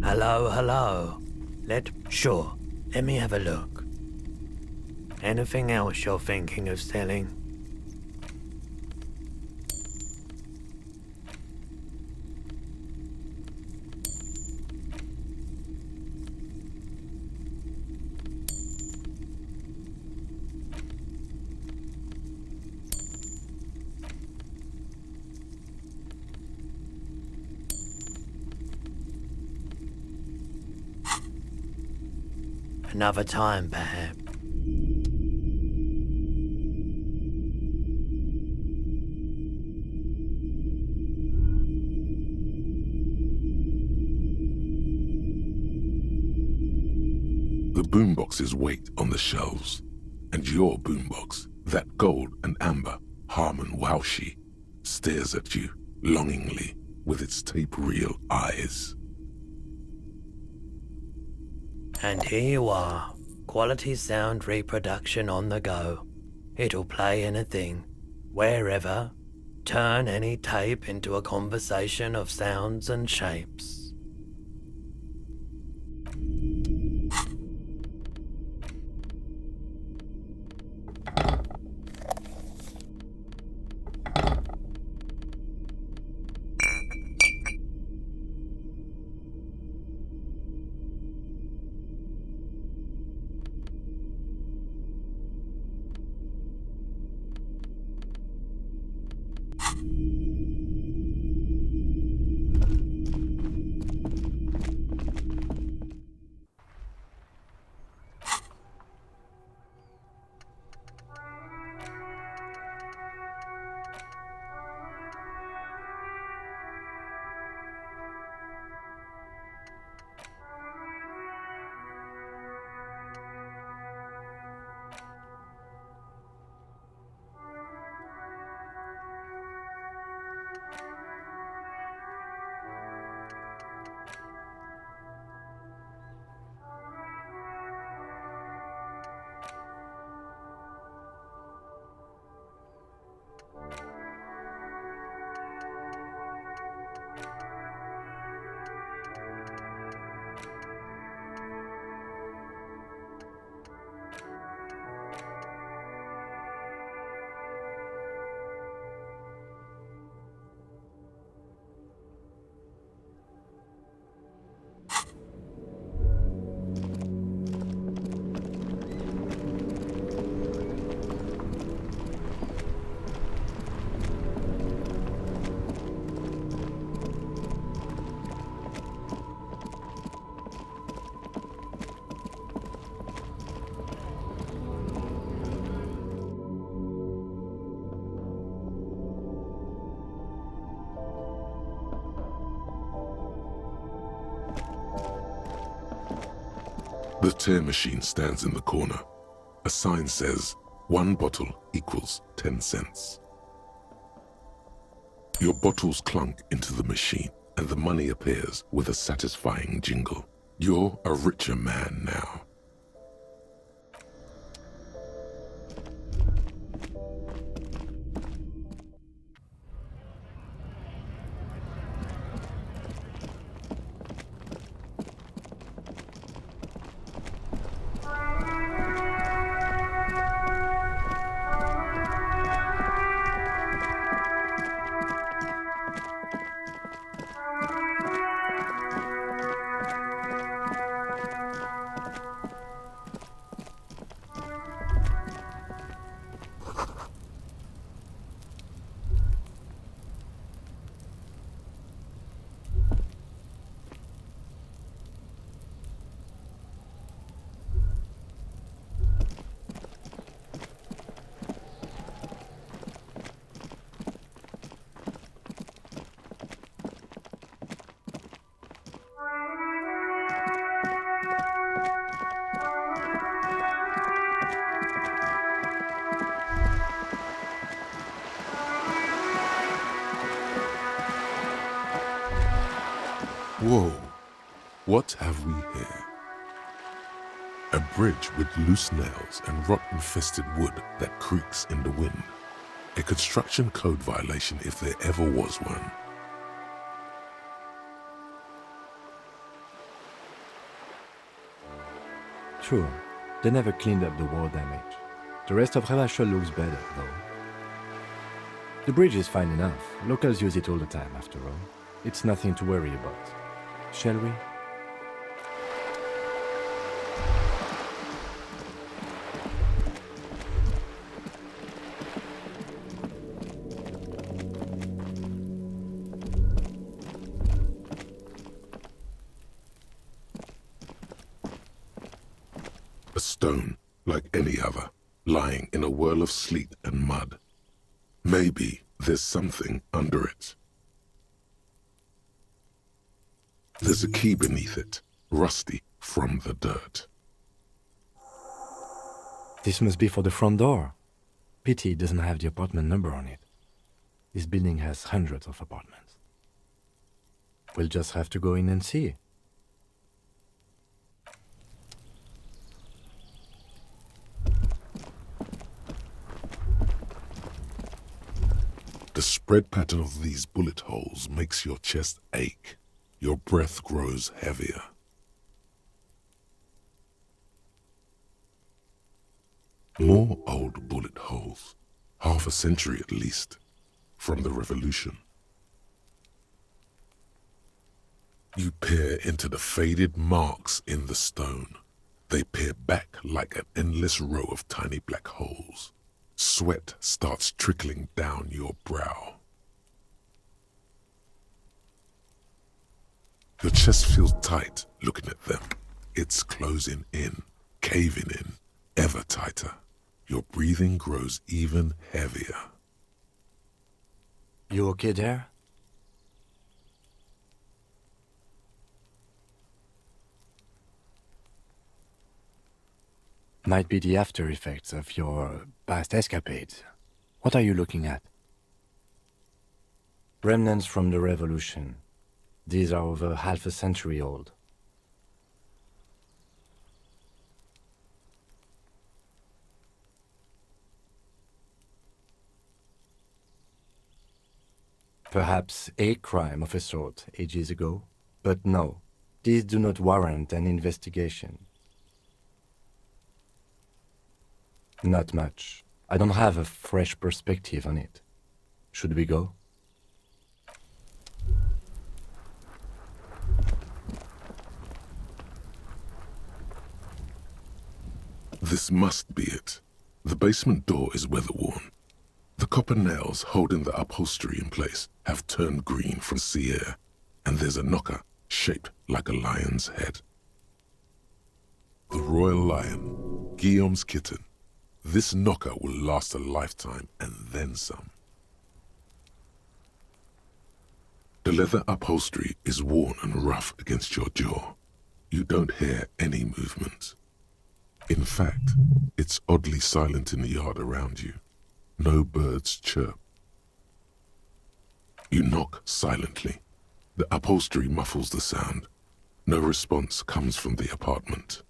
Hello, hello. Sure, let me have a look. Anything else you're thinking of selling? Another time, perhaps. The boomboxes wait on the shelves, and your boombox, that gold and amber Harman Waushi, stares at you longingly with its tape-reel eyes. And here you are, quality sound reproduction on the go. It'll play anything, wherever, turn any tape into a conversation of sounds and shapes. The tear machine stands in the corner. A sign says, 1 bottle equals 10 cents. Your bottles clunk into the machine, and the money appears with a satisfying jingle. You're a richer man now. Whoa, what have we here? A bridge with loose nails and rot-infested wood that creaks in the wind. A construction code violation if there ever was one. True, they never cleaned up the war damage. The rest of Revachol looks better, though. The bridge is fine enough. Locals use it all the time, after all. It's nothing to worry about. Shall we? A stone, like any other, lying in a whirl of sleet and mud. Maybe there's something under it. There's a key beneath it, rusty from the dirt. This must be for the front door. Pity it doesn't have the apartment number on it. This building has hundreds of apartments. We'll just have to go in and see. The spread pattern of these bullet holes makes your chest ache. Your breath grows heavier. More old bullet holes, half a century at least, from the Revolution. You peer into the faded marks in the stone. They peer back like an endless row of tiny black holes. Sweat starts trickling down your brow. Your chest feels tight looking at them. It's closing in, caving in, ever tighter. Your breathing grows even heavier. You okay there? Might be the after effects of your past escapades. What are you looking at? Remnants from the Revolution. These are over half a century old. Perhaps a crime of a sort ages ago, but no, these do not warrant an investigation. Not much. I don't have a fresh perspective on it. Should we go? This must be it. The basement door is weather-worn. The copper nails holding the upholstery in place have turned green from sea air, and there's a knocker shaped like a lion's head. The royal lion, Guillaume's kitten. This knocker will last a lifetime and then some. The leather upholstery is worn and rough against your jaw. You don't hear any movement. In fact, it's oddly silent in the yard around you. No birds chirp. You knock silently. The upholstery muffles the sound. No response comes from the apartment.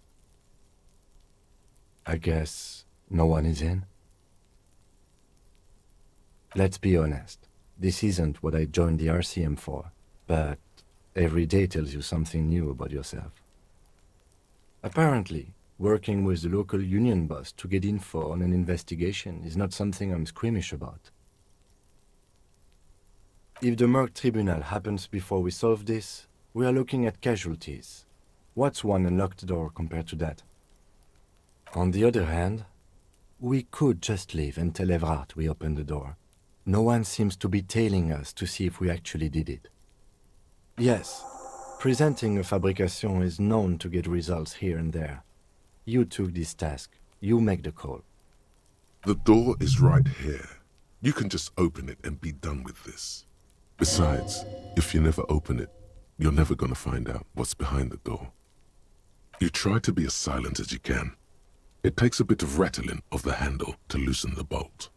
I guess no one is in. Let's be honest. This isn't what I joined the RCM for, but every day tells you something new about yourself. Apparently, working with the local union boss to get info on an investigation is not something I'm squeamish about. If the Merc Tribunal happens before we solve this, we are looking at casualties. What's one unlocked door compared to that? On the other hand, we could just leave and tell Evrart we opened the door. No one seems to be tailing us to see if we actually did it. Yes, presenting a fabrication is known to get results here and there. You took this task. You make the call. The door is right here. You can just open it and be done with this. Besides, if you never open it, you're never gonna find out what's behind the door. You try to be as silent as you can. It takes a bit of rattling of the handle to loosen the bolt.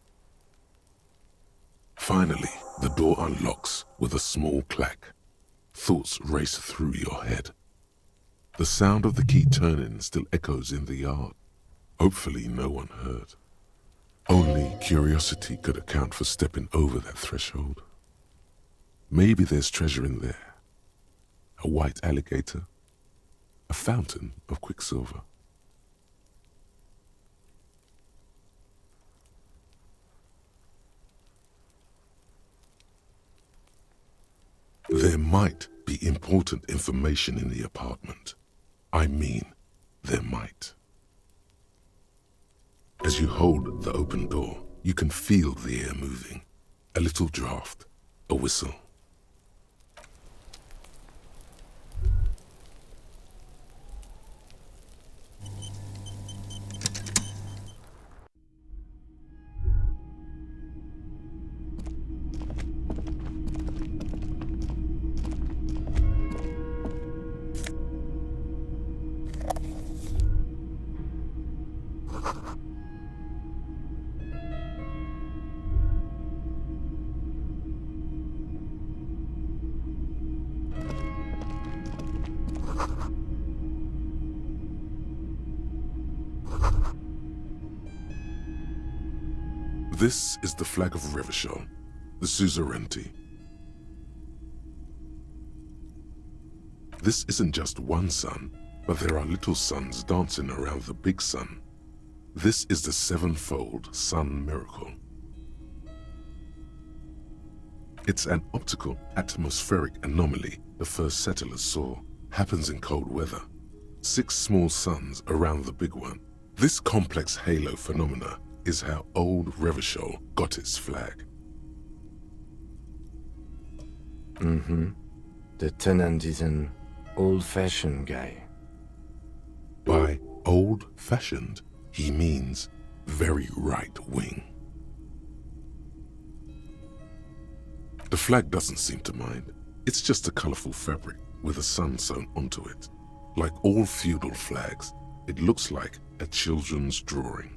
Finally, the door unlocks with a small clack. Thoughts race through your head. The sound of the key turning still echoes in the yard. Hopefully no one heard. Only curiosity could account for stepping over that threshold. Maybe there's treasure in there. A white alligator. A fountain of quicksilver. might be important information in the apartment. I mean, there might. As you hold the open door, you can feel the air moving. A little draft, a whistle. This is the flag of Revachol, the suzerainty. This isn't just one sun, but there are little suns dancing around the big sun. This is the sevenfold sun miracle. It's an optical atmospheric anomaly the first settlers saw. Happens in cold weather. 6 small suns around the big one. This complex halo phenomena is how old Revachol got its flag. The tenant is an old-fashioned guy. By old-fashioned, he means very right-wing. The flag doesn't seem to mind. It's just a colorful fabric with a sun sewn onto it. Like all feudal flags, it looks like a children's drawing.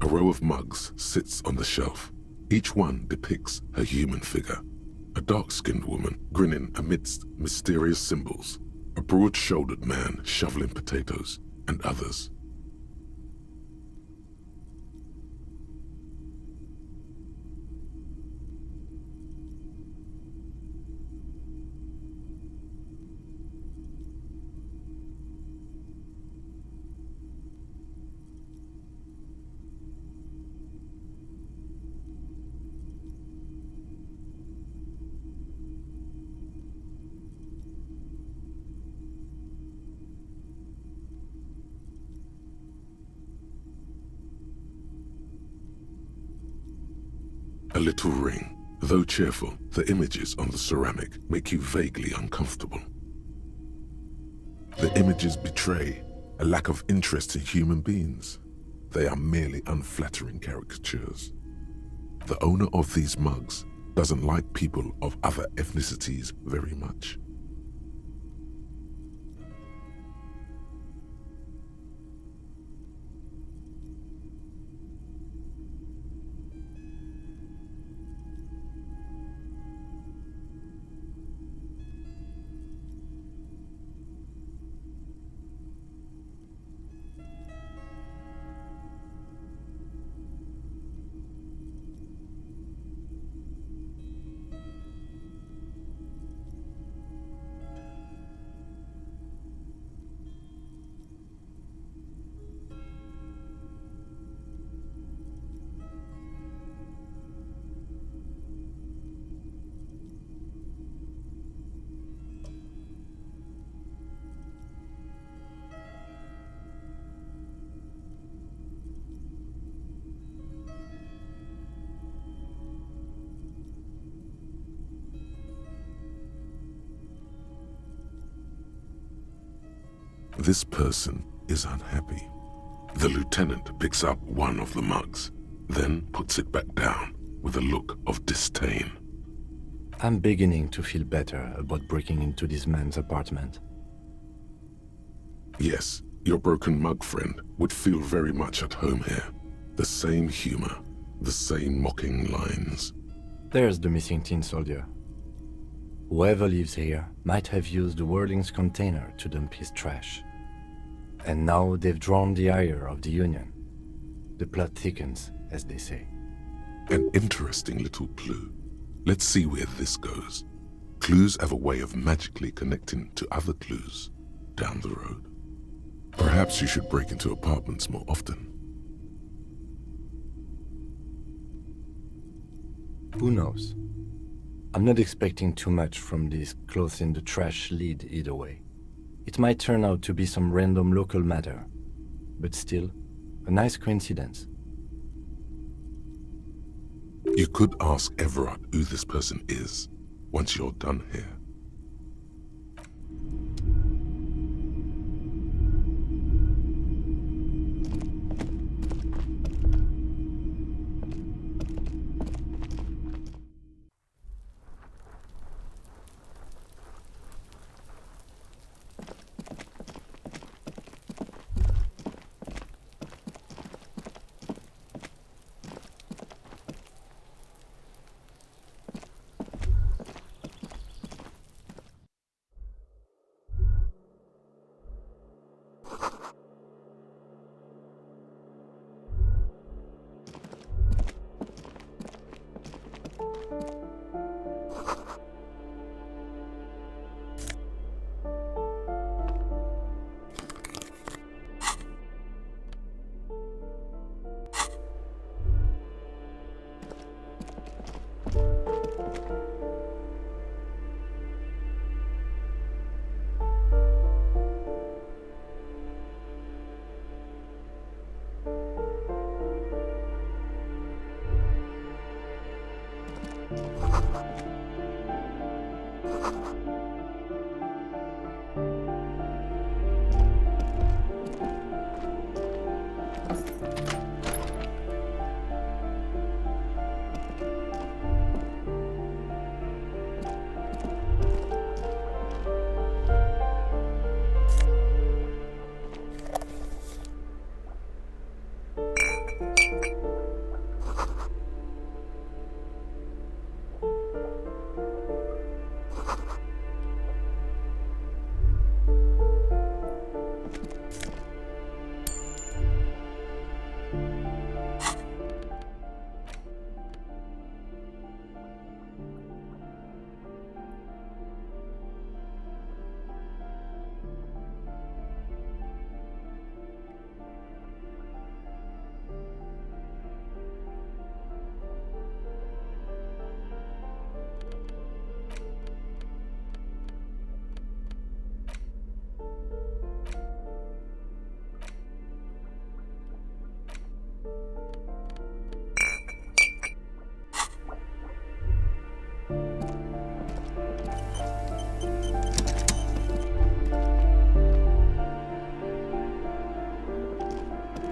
A row of mugs sits on the shelf. Each one depicts a human figure. A dark-skinned woman grinning amidst mysterious symbols. A broad-shouldered man shoveling potatoes, and others. A little ring. Though cheerful, the images on the ceramic make you vaguely uncomfortable. The images betray a lack of interest in human beings. They are merely unflattering caricatures. The owner of these mugs doesn't like people of other ethnicities very much. This person is unhappy. The lieutenant picks up one of the mugs, then puts it back down with a look of disdain. I'm beginning to feel better about breaking into this man's apartment. Yes, your broken mug friend would feel very much at home here. The same humor, the same mocking lines. There's the missing tin soldier. Whoever lives here might have used the Whirling's container to dump his trash. And now they've drawn the ire of the Union. The plot thickens, as they say. An interesting little clue. Let's see where this goes. Clues have a way of magically connecting to other clues down the road. Perhaps you should break into apartments more often. Who knows? I'm not expecting too much from this clothes in the trash lead either way. It might turn out to be some random local matter, but still, a nice coincidence. You could ask Everard who this person is once you're done here.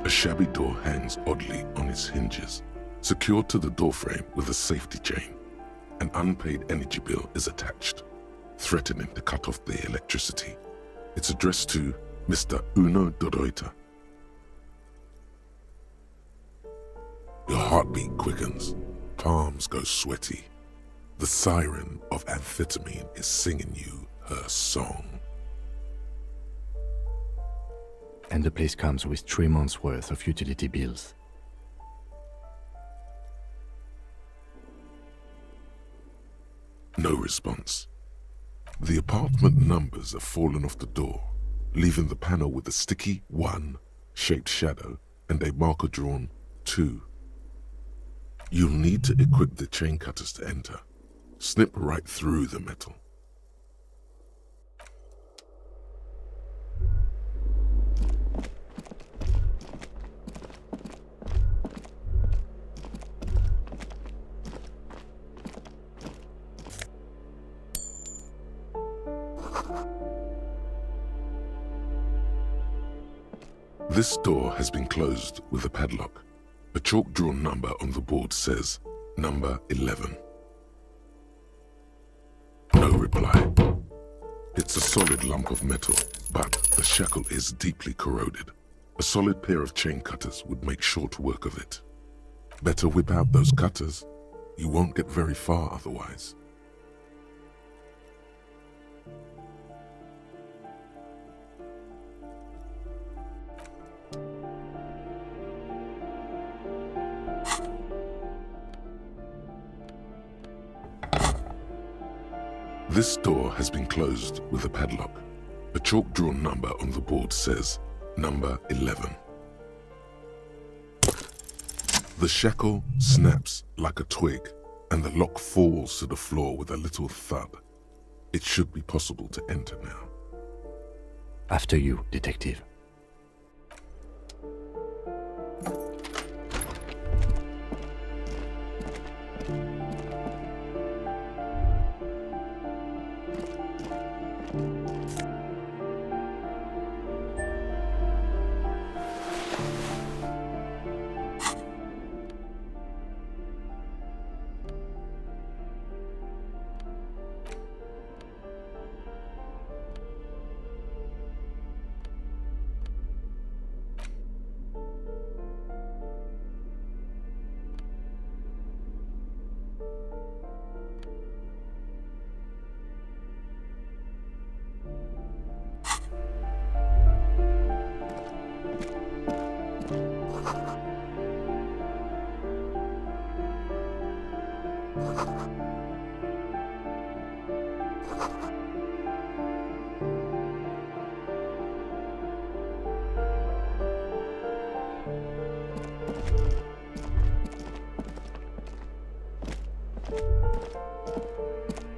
A shabby door hangs oddly on its hinges, secured to the doorframe with a safety chain. An unpaid energy bill is attached, threatening to cut off the electricity. It's addressed to Mr. Uno Doroita. Your heartbeat quickens, palms go sweaty. The siren of amphetamine is singing you her song. And the place comes with 3 months' worth of utility bills. No response. The apartment numbers have fallen off the door, leaving the panel with a sticky 1 shaped shadow and a marker drawn 2. You'll need to equip the chain cutters to enter. Snip right through the metal. This door has been closed with a padlock. A chalk-drawn number on the board says, number 11. No reply. It's a solid lump of metal, but the shackle is deeply corroded. A solid pair of chain cutters would make short work of it. Better whip out those cutters. You won't get very far otherwise. This door has been closed with a padlock. A chalk-drawn number on the board says, number 11. The shackle snaps like a twig, and the lock falls to the floor with a little thud. It should be possible to enter now. After you, detective.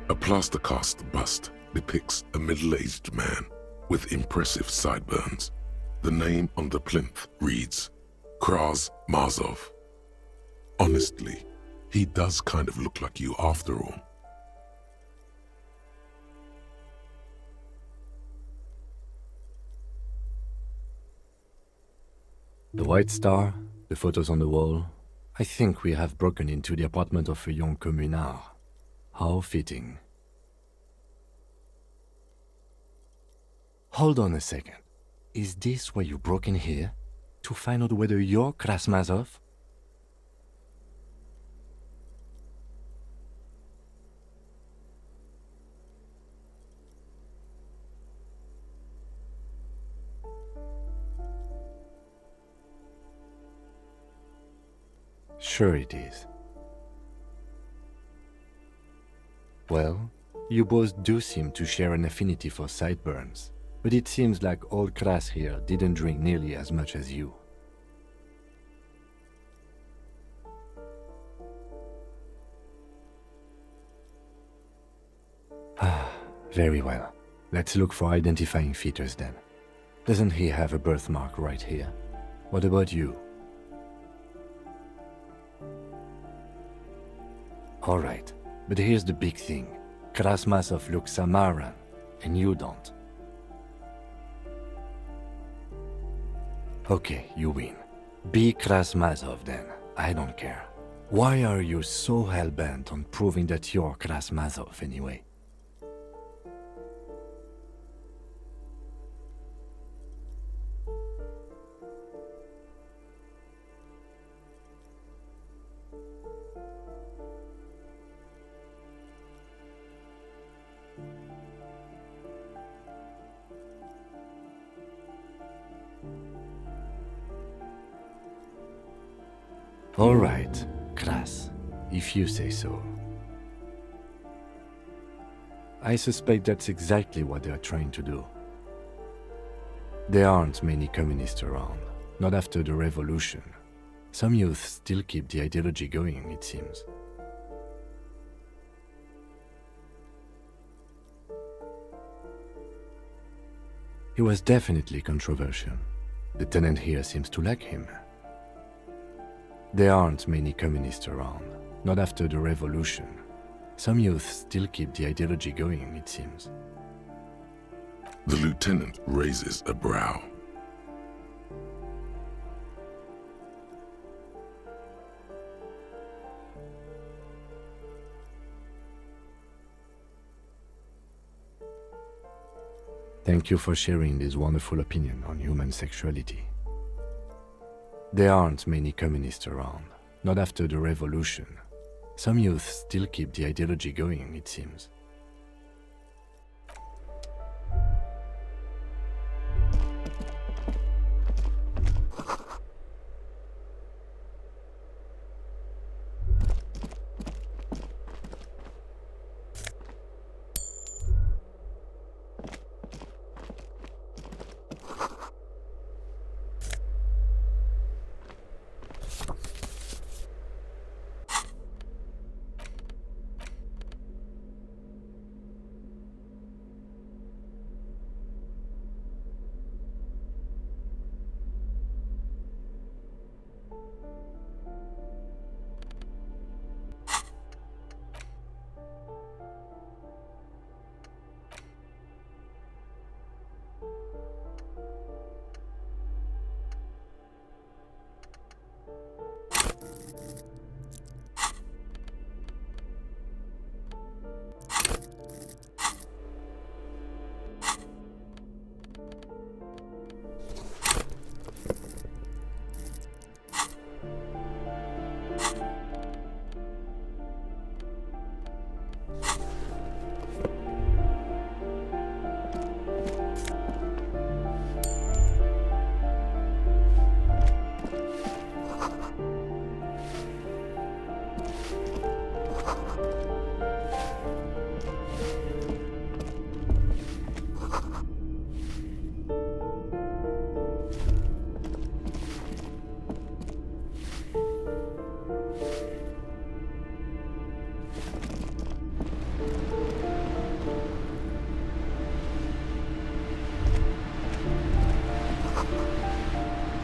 A plaster-cast bust depicts a middle-aged man with impressive sideburns. The name on the plinth reads, Kraz Mazov. Honestly, he does kind of look like you after all. The white star, the photos on the wall. I think we have broken into the apartment of a young communard. How fitting. Hold on a second. Is this why you broke in here? To find out whether you're Krasmazov? Sure it is. Well, you both do seem to share an affinity for sideburns, but it seems like old Kras here didn't drink nearly as much as you. Very well. Let's look for identifying features then. Doesn't he have a birthmark right here? What about you? Alright, but here's the big thing. Krasmazov looks Samaran, and you don't. Okay, you win. Be Krasmazov then, I don't care. Why are you so hell-bent on proving that you're Krasmazov anyway? All right, Kras, if you say so. I suspect that's exactly what they're trying to do. There aren't many communists around, not after the revolution. Some youth still keep the ideology going, it seems. He was definitely controversial. The tenant here seems to like him. There aren't many communists around, not after the revolution. Some youth still keep the ideology going, it seems. The lieutenant raises a brow. Thank you for sharing this wonderful opinion on human sexuality. There aren't many communists around, not after the revolution. Some youth still keep the ideology going, it seems.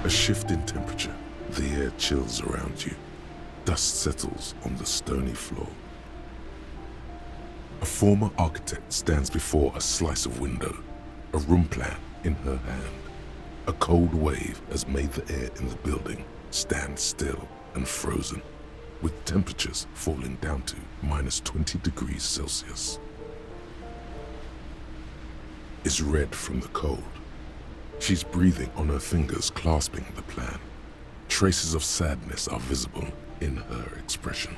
A shift in temperature, the air chills around you. Dust settles on the stony floor. A former architect stands before a slice of window, a room plan in her hand. A cold wave has made the air in the building stand still and frozen, with temperatures falling down to -20 degrees Celsius. Is red from the cold. She's breathing on her fingers, clasping the plan. Traces of sadness are visible in her expression.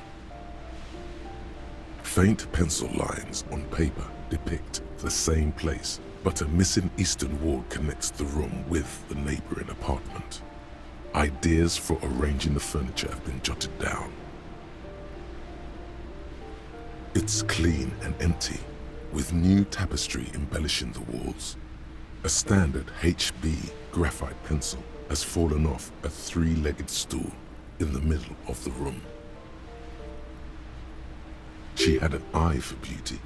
Faint pencil lines on paper depict the same place, but a missing eastern wall connects the room with the neighboring apartment. Ideas for arranging the furniture have been jotted down. It's clean and empty, with new tapestry embellishing the walls. A standard HB graphite pencil has fallen off a three-legged stool in the middle of the room. She had an eye for beauty.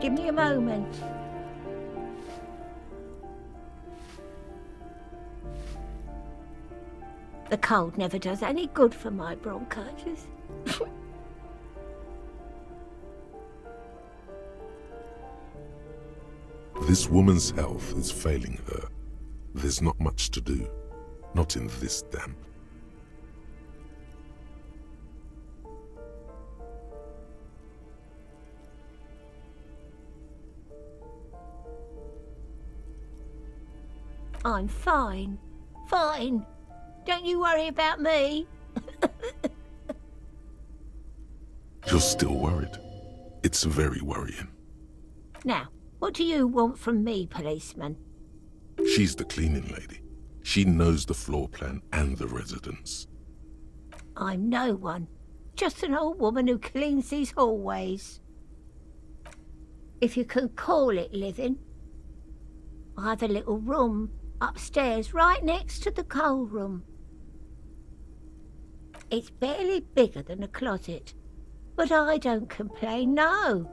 Give me a moment. The cold never does any good for my bronchitis. This woman's health is failing her. There's not much to do. Not in this damp. I'm fine. Fine. Don't you worry about me. You're still worried. It's very worrying. Now, what do you want from me, policeman? She's the cleaning lady. She knows the floor plan and the residence. I'm no one. Just an old woman who cleans these hallways. If you can call it living. I have a little room upstairs right next to the coal room. It's barely bigger than a closet, but I don't complain, no.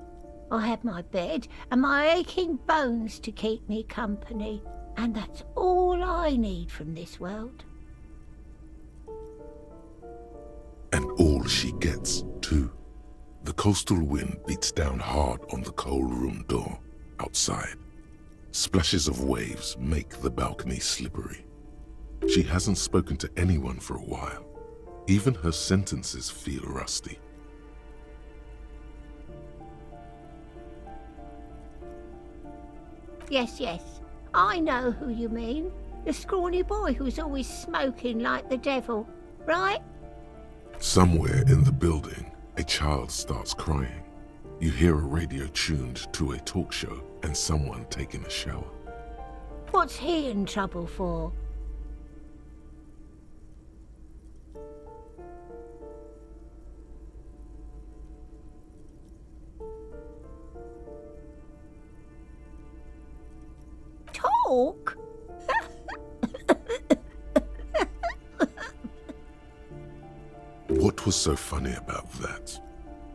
I have my bed and my aching bones to keep me company, and that's all I need from this world. And all she gets, too. The coastal wind beats down hard on the coal room door outside. Splashes of waves make the balcony slippery. She hasn't spoken to anyone for a while. Even her sentences feel rusty. Yes, I know who you mean. The scrawny boy who's always smoking like the devil, right? Somewhere in the building, a child starts crying. You hear a radio tuned to a talk show and someone taking a shower. What's he in trouble for? Talk? What was so funny about that?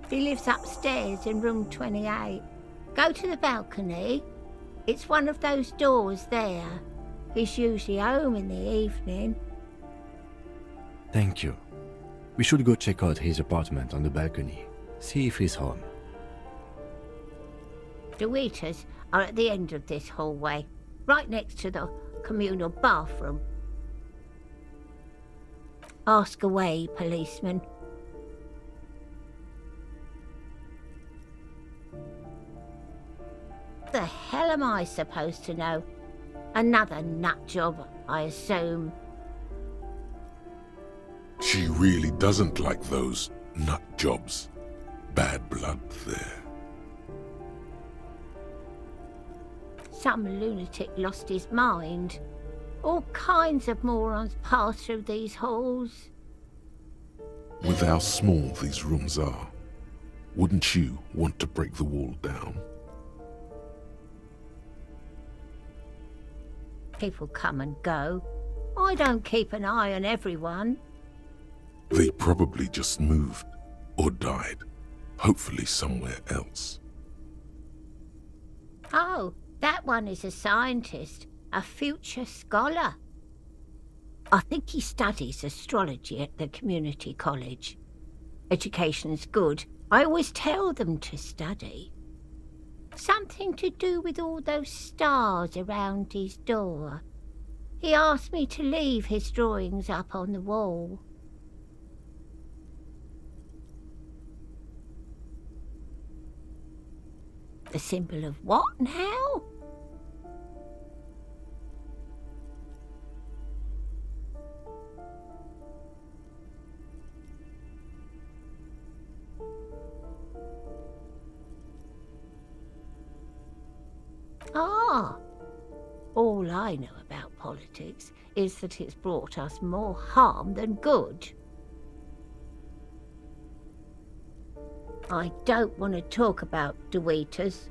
He lives upstairs in room 28. Go to the balcony. It's one of those doors there. He's usually home in the evening. Thank you. We should go check out his apartment on the balcony. See if he's home. The waiters are at the end of this hallway, right next to the communal bathroom. Ask away, policeman. The hell am I supposed to know? Another nut job, I assume. She really doesn't like those nut jobs. Bad blood there. Some lunatic lost his mind. All kinds of morons pass through these halls. With how small these rooms are, wouldn't you want to break the wall down? People come and go. I don't keep an eye on everyone. They probably just moved or died, hopefully somewhere else. Oh, that one is a scientist, a future scholar. I think he studies astrology at the community college. Education's good. I always tell them to study. Something to do with all those stars around his door. He asked me to leave his drawings up on the wall. The symbol of what now? Ah, all I know about politics is that it's brought us more harm than good. I don't want to talk about Deweeters.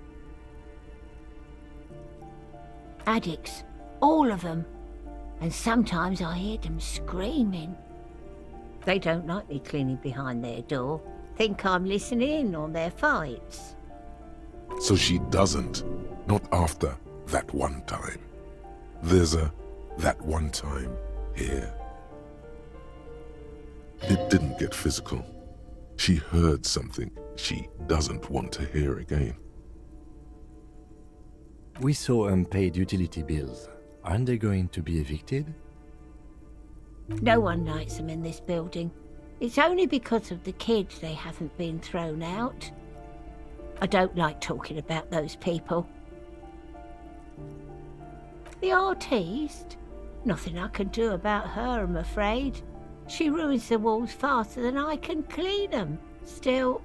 Addicts, all of them. and sometimes I hear them screaming. They don't like me cleaning behind their door, think I'm listening in on their fights. So she doesn't, not after that one time. There's a that one time here. It didn't get physical. She heard something she doesn't want to hear again. We saw unpaid utility bills. Aren't they going to be evicted? No one likes them in this building. It's only because of the kids they haven't been thrown out. I don't like talking about those people. The artiste? Nothing I can do about her, I'm afraid. She ruins the walls faster than I can clean them. Still,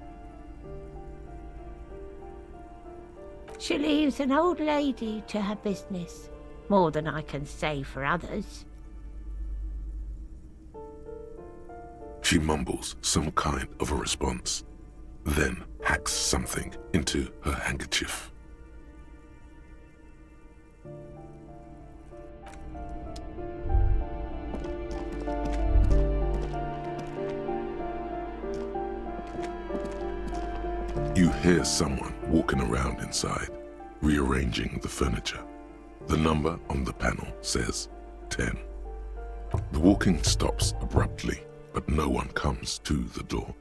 she leaves an old lady to her business. More than I can say for others. She mumbles some kind of a response, then hacks something into her handkerchief. You hear someone walking around inside, rearranging the furniture. The number on the panel says 10. The walking stops abruptly, but no one comes to the door.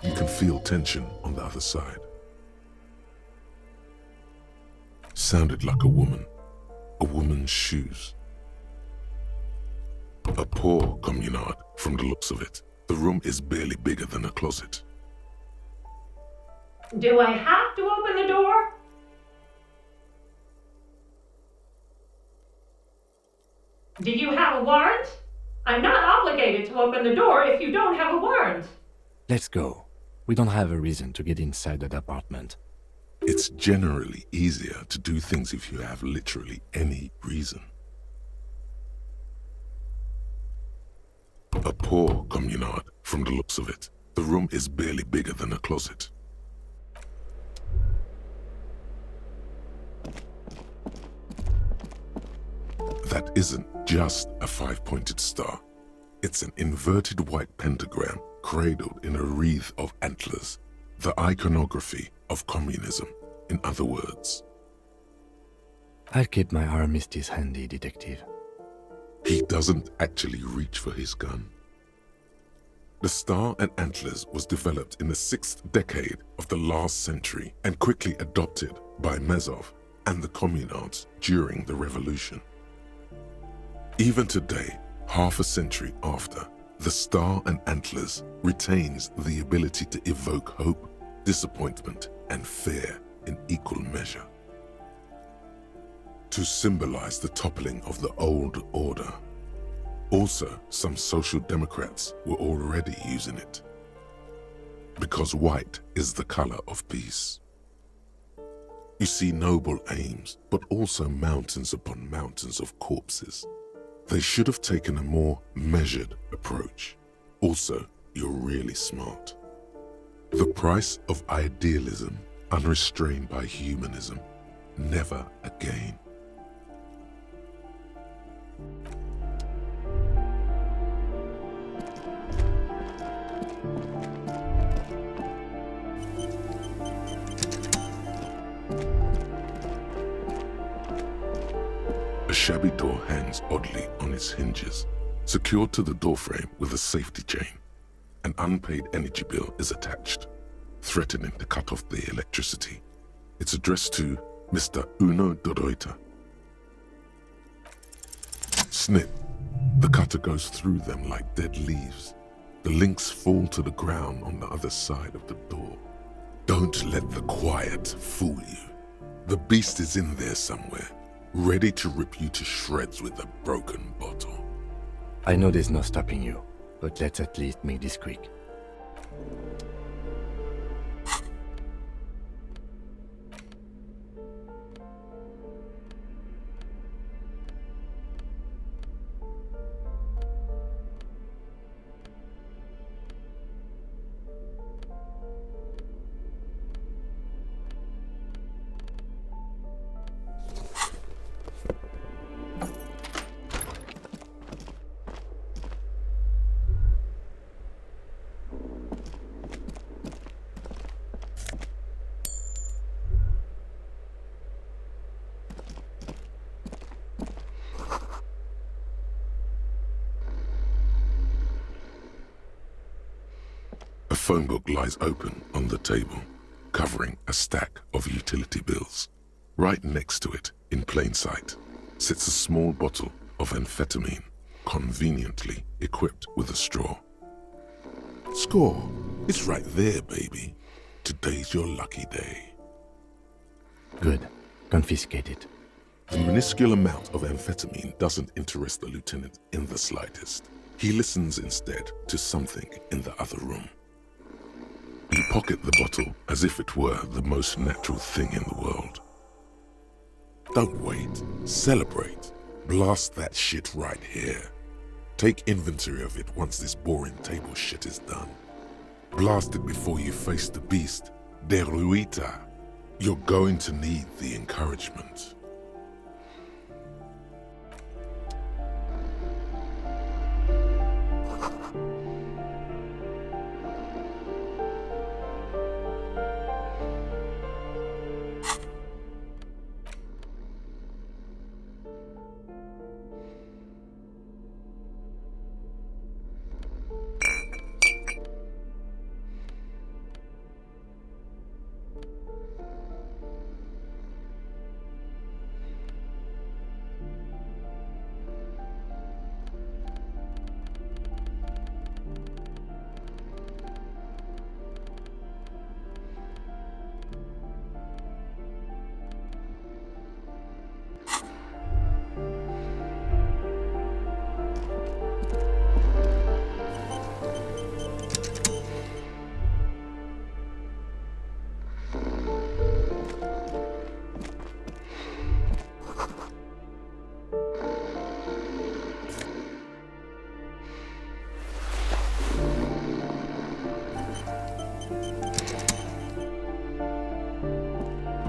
You can feel tension on the other side. Sounded like a woman's shoes. A poor communard from the looks of it. The room is barely bigger than a closet. Do I have to open the door? Do you have a warrant? I'm not obligated to open the door if you don't have a warrant. Let's go. We don't have a reason to get inside that apartment. It's generally easier to do things if you have literally any reason. A poor communard from the looks of it. The room is barely bigger than a closet. That isn't just a 5-pointed star. It's an inverted white pentagram cradled in a wreath of antlers, the iconography of communism, in other words. I'll keep my armistice handy, detective. He doesn't actually reach for his gun. The star and antlers was developed in the 6th decade of the last century and quickly adopted by Mazov and the communards during the revolution. Even today, half a century after, the star and antlers retains the ability to evoke hope, disappointment, and fear in equal measure. To symbolize the toppling of the old order. Also, some social democrats were already using it. Because white is the color of peace. You see noble aims, but also mountains upon mountains of corpses. They should have taken a more measured approach. Also, you're really smart. The price of idealism, unrestrained by humanism. Never again. A shabby door hangs oddly on its hinges, secured to the doorframe with a safety chain. An unpaid energy bill is attached, threatening to cut off the electricity. It's addressed to Mr. Uno Doroita. Snip. The cutter goes through them like dead leaves. The links fall to the ground on the other side of the door. Don't let the quiet fool you. The beast is in there somewhere, ready to rip you to shreds with a broken bottle. I know there's no stopping you, but let's at least make this quick. phone book lies open on the table, covering a stack of utility bills. Right next to it, in plain sight, sits a small bottle of amphetamine, conveniently equipped with a straw. Score, it's right there, baby. Today's your lucky day. Good. Confiscate it. The minuscule amount of amphetamine doesn't interest the lieutenant in the slightest. He listens instead to something in the other room. You pocket the bottle as if it were the most natural thing in the world. Don't wait. Celebrate. Blast that shit right here. Take inventory of it once this boring table shit is done. Blast it before you face the beast, Deruita. You're going to need the encouragement.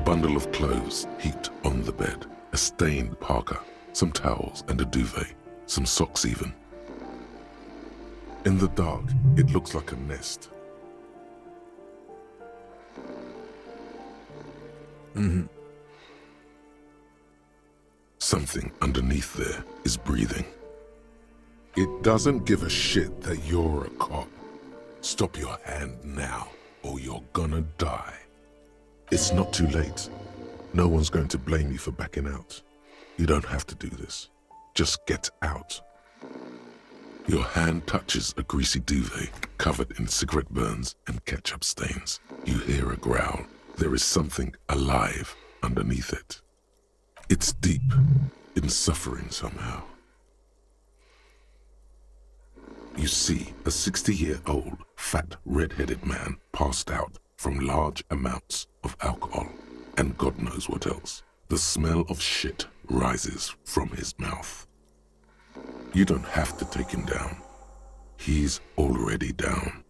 Bundle of clothes heaped on the bed, a stained parka, some towels and a duvet, some socks even. In the dark, it looks like a nest. Something underneath there is breathing. It doesn't give a shit that you're a cop. Stop your hand now, or you're gonna die. It's not too late. No one's going to blame you for backing out. You don't have to do this. Just get out. Your hand touches a greasy duvet covered in cigarette burns and ketchup stains. You hear a growl. There is something alive underneath it. It's deep in suffering somehow. You see a 60-year-old, fat, red-headed man passed out from large amounts of alcohol and God knows what else. The smell of shit rises from his mouth. You don't have to take him down. He's already down.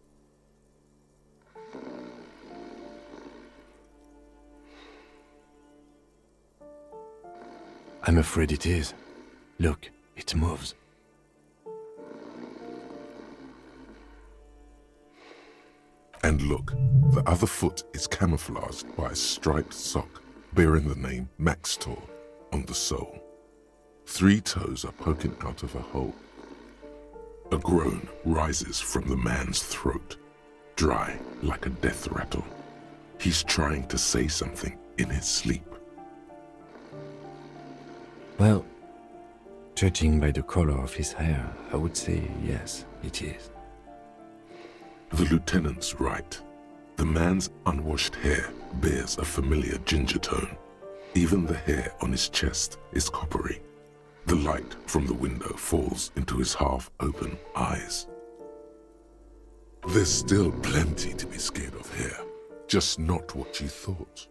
I'm afraid it is. Look, it moves. And look, the other foot is camouflaged by a striped sock bearing the name Maxtor on the sole. 3 toes are poking out of a hole. A groan rises from the man's throat, dry like a death rattle. He's trying to say something in his sleep. Well, judging by the color of his hair, I would say yes, it is. The lieutenant's right. The man's unwashed hair bears a familiar ginger tone. Even the hair on his chest is coppery. The light from the window falls into his half-open eyes. There's still plenty to be scared of here, just not what you thought.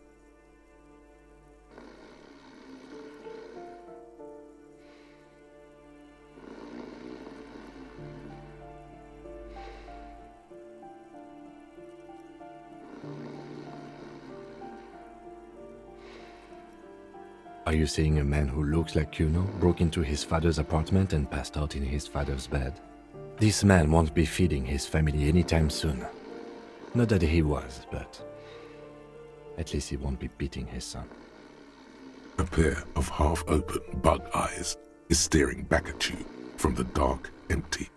Are you saying a man who looks like Kuno broke into his father's apartment and passed out in his father's bed? This man won't be feeding his family anytime soon. Not that he was, but at least he won't be beating his son. A pair of half-open bug eyes is staring back at you from the dark, empty,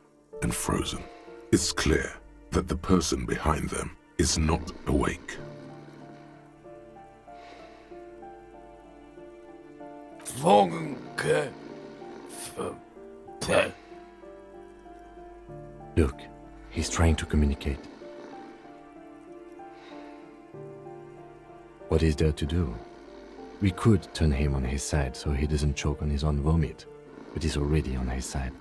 and frozen. It's clear that the person behind them is not awake. Look, he's trying to communicate. What is there to do? We could turn him on his side so he doesn't choke on his own vomit, but he's already on his side.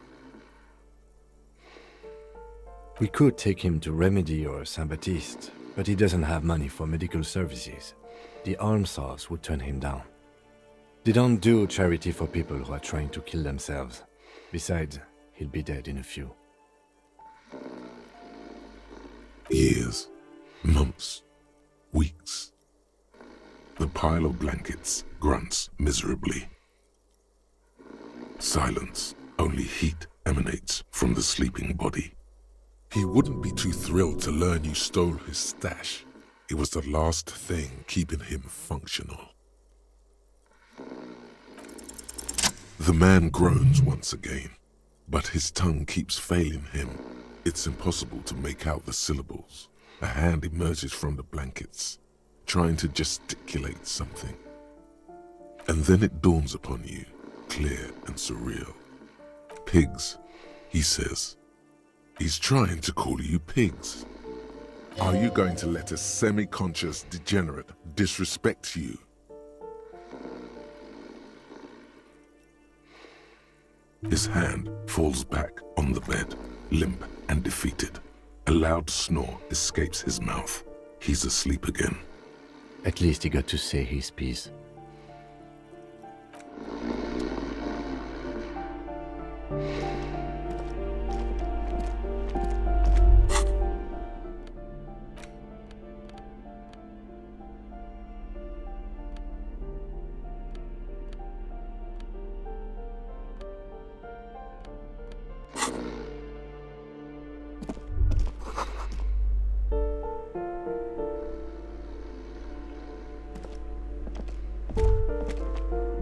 We could take him to Remedy or Saint-Baptiste, but he doesn't have money for medical services. The almshouse would turn him down. They don't do charity for people who are trying to kill themselves. Besides, he'll be dead in a few. Years, months, weeks. The pile of blankets grunts miserably. Silence, only heat emanates from the sleeping body. He wouldn't be too thrilled to learn you stole his stash. It was the last thing keeping him functional. The man groans once again, but his tongue keeps failing him. It's impossible to make out the syllables. A hand emerges from the blankets, trying to gesticulate something. And then it dawns upon you, clear and surreal. Pigs, he says. He's trying to call you pigs. Are you going to let a semi-conscious degenerate disrespect you? His hand falls back on the bed, limp and defeated. A loud snore escapes his mouth. He's asleep again. At least he got to say his piece.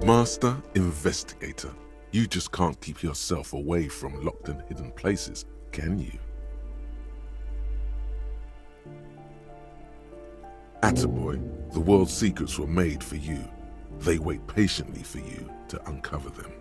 Master Investigator, you just can't keep yourself away from locked and hidden places, can you? Attaboy, the world's secrets were made for you. They wait patiently for you to uncover them.